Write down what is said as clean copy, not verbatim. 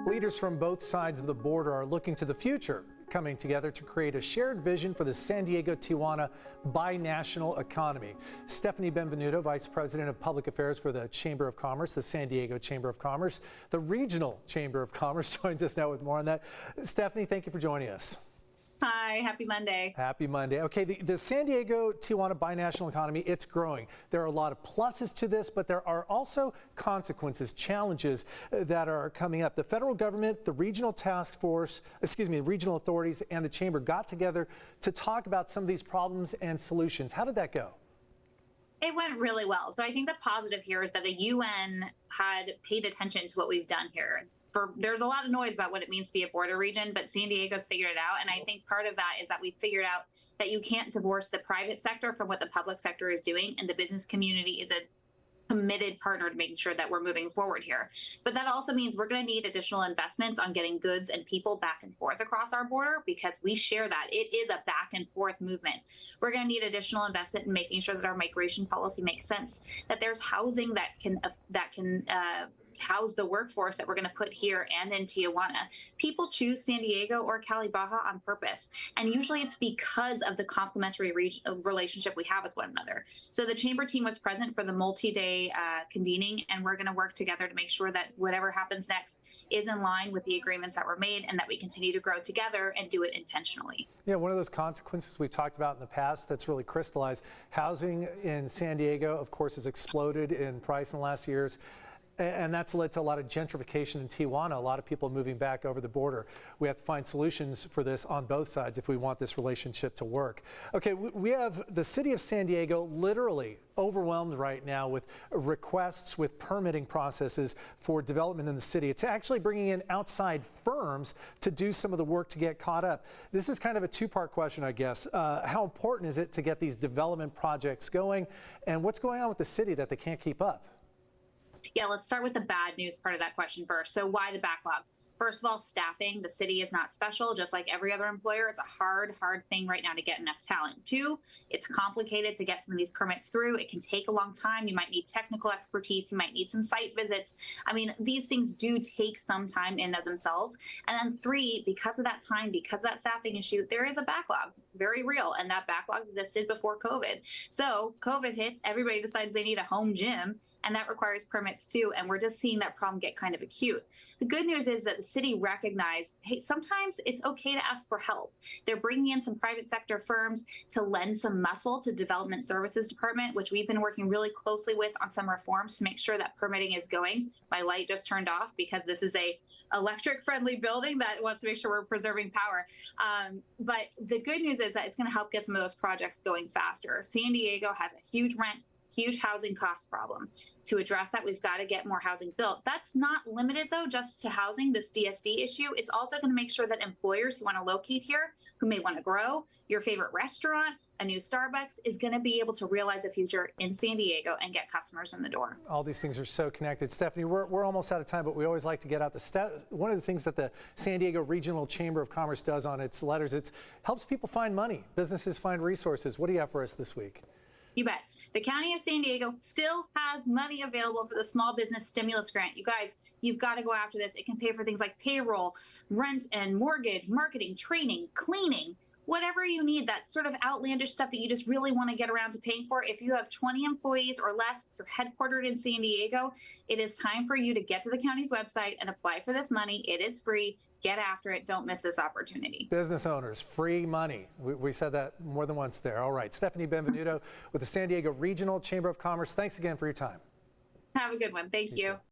Leaders from both sides of the border are looking to the future, coming together to create a shared vision for the San Diego-Tijuana binational economy. Stephanie Benvenuto, Vice President of Public Affairs for the Chamber of Commerce, the San Diego Chamber of Commerce, the Regional Chamber of Commerce, joins us now with more on that. Stephanie, thank you for joining us. Hi, happy Monday. Happy Monday. Okay, the San Diego-Tijuana binational economy, it's growing. There are a lot of pluses to this, but there are also consequences, challenges that are coming up. The federal government, the regional task force, the regional authorities and the chamber got together to talk about some of these problems and solutions. How did that go? It went really well. So I think the positive here is that the UN had paid attention to what we've done here. There's a lot of noise about what it means to be a border region, but San Diego's figured it out. And I think part of that is that we figured out that you can't divorce the private sector from what the public sector is doing. And the business community is a committed partner to making sure that we're moving forward here. But that also means we're going to need additional investments on getting goods and people back and forth across our border, because we share that. It is a back and forth movement. We're going to need additional investment in making sure that our migration policy makes sense, that there's housing that can house the workforce that we're going to put here and in Tijuana. People choose San Diego or Cali Baja on purpose, and usually it's because of the complementary relationship we have with one another. So the chamber team was present for the multi-day convening, and we're going to work together to make sure that whatever happens next is in line with the agreements that were made, and that we continue to grow together and do it intentionally. Yeah, one of those consequences we've talked about in the past that's really crystallized, housing in San Diego, of course, has exploded in price in the last years. And that's led to a lot of gentrification in Tijuana, a lot of people moving back over the border. We have to find solutions for this on both sides if we want this relationship to work. Okay, we have the city of San Diego literally overwhelmed right now with requests, with permitting processes for development in the city. It's actually bringing in outside firms to do some of the work to get caught up. This is kind of a two-part question, I guess. How important is it to get these development projects going? And what's going on with the city that they can't keep up? Yeah, let's start with the bad news part of that question first. So why the backlog? First of all, staffing. The city is not special, just like every other employer. It's a hard thing right now to get enough talent. Two, it's complicated to get some of these permits through. It can take a long time. You might need technical expertise. You might need some site visits. I mean, these things do take some time in and of themselves. And then three, because of that time, because of that staffing issue, there is a backlog, very real. And that backlog existed before COVID. So COVID hits, everybody decides they need a home gym, and that requires permits too. And we're just seeing that problem get kind of acute. The good news is that the city recognized, hey, sometimes it's okay to ask for help. They're bringing in some private sector firms to lend some muscle to Development Services Department, which we've been working really closely with on some reforms to make sure that permitting is going. My light just turned off because this is a electric friendly building that wants to make sure we're preserving power. But the good news is that it's going to help get some of those projects going faster. San Diego has a huge housing cost problem. To address that, we've got to get more housing built. That's not limited, though, just to housing, this DSD issue. It's also going to make sure that employers who want to locate here, who may want to grow, your favorite restaurant, a new Starbucks, is going to be able to realize a future in San Diego and get customers in the door. All these things are so connected. Stephanie, we're almost out of time, but we always like to get out one of the things that the San Diego Regional Chamber of Commerce does on its letters, it helps people find money, businesses find resources. What do you have for us this week? You bet. The County of San Diego still has money available for the small business stimulus grant. You guys, you've got to go after this. It can pay for things like payroll, rent and mortgage, marketing, training, cleaning, whatever you need, that sort of outlandish stuff that you just really want to get around to paying for. If you have 20 employees or less, you're headquartered in San Diego, it is time for you to get to the county's website and apply for this money. It is free. Get after it. Don't miss this opportunity. Business owners, free money. We said that more than once there. All right. Stephanie Benvenuto with the San Diego Regional Chamber of Commerce. Thanks again for your time. Have a good one. Thank you.